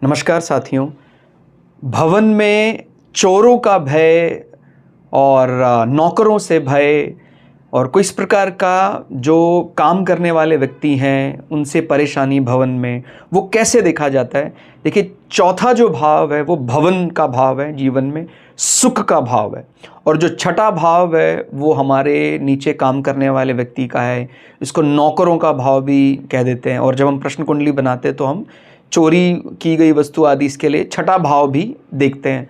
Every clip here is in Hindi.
नमस्कार साथियों। भवन में चोरों का भय और नौकरों से भय और कोई इस प्रकार का जो काम करने वाले व्यक्ति हैं उनसे परेशानी भवन में, वो कैसे देखा जाता है? देखिए, चौथा जो भाव है वो भवन का भाव है, जीवन में सुख का भाव है। और जो छठा भाव है वो हमारे नीचे काम करने वाले व्यक्ति का है। इसको नौकरों का भाव भी कह देते हैं। और जब हम प्रश्न कुंडली बनाते हैं तो हम चोरी की गई वस्तु आदि इसके लिए छठा भाव भी देखते हैं।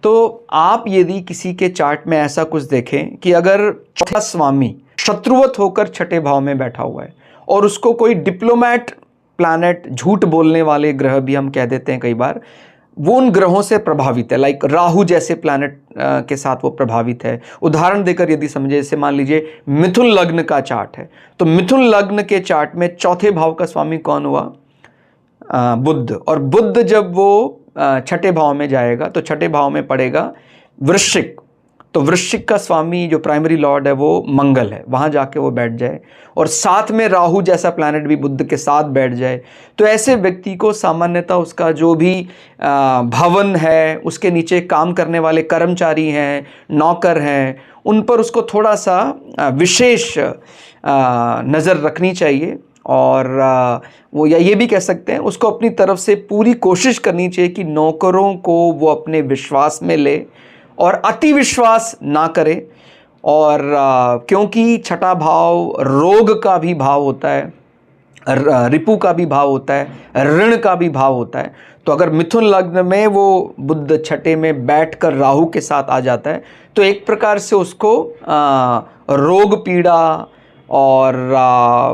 तो आप यदि किसी के चार्ट में ऐसा कुछ देखें कि अगर चौथा स्वामी शत्रुवत होकर छठे भाव में बैठा हुआ है और उसको कोई डिप्लोमैट प्लैनेट, झूठ बोलने वाले ग्रह भी हम कह देते हैं कई बार, वो उन ग्रहों से प्रभावित है, लाइक राहु जैसे प्लैनेट के साथ वो प्रभावित है। उदाहरण देकर यदि समझे, जैसे मान लीजिए मिथुन लग्न का चार्ट है, तो मिथुन लग्न के चार्ट में चौथे भाव का स्वामी कौन हुआ? बुध। और बुध जब वो छठे भाव में जाएगा तो छठे भाव में पड़ेगा वृश्चिक। तो वृश्चिक का स्वामी जो प्राइमरी लॉर्ड है वो मंगल है, वहाँ जाके वो बैठ जाए और साथ में राहु जैसा प्लैनेट भी बुध के साथ बैठ जाए, तो ऐसे व्यक्ति को सामान्यतः उसका जो भी भवन है, उसके नीचे काम करने वाले कर्मचारी हैं, नौकर हैं, उन पर उसको थोड़ा सा विशेष नज़र रखनी चाहिए। और वो या ये भी कह सकते हैं, उसको अपनी तरफ से पूरी कोशिश करनी चाहिए कि नौकरों को वो अपने विश्वास में ले और अति विश्वास ना करे। और क्योंकि छठा भाव रोग का भी भाव होता है, रिपु का भी भाव होता है, ऋण का भी भाव होता है। तो अगर मिथुन लग्न में वो बुध छठे में बैठकर राहु के साथ आ जाता है तो एक प्रकार से उसको रोग पीड़ा और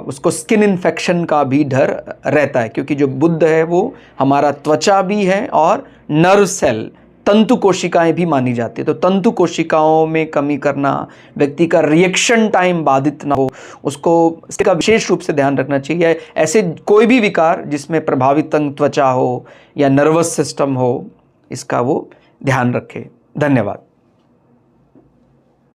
उसको स्किन इन्फेक्शन का भी डर रहता है, क्योंकि जो बुध है वो हमारा त्वचा भी है और नर्व सेल, तंतु कोशिकाएं भी मानी जाती है। तो तंतु कोशिकाओं में कमी करना, व्यक्ति का रिएक्शन टाइम बाधित ना हो, उसको इसका विशेष रूप से ध्यान रखना चाहिए। ऐसे कोई भी विकार जिसमें प्रभावित अंग त्वचा हो या नर्वस सिस्टम हो, इसका वो ध्यान रखे। धन्यवाद।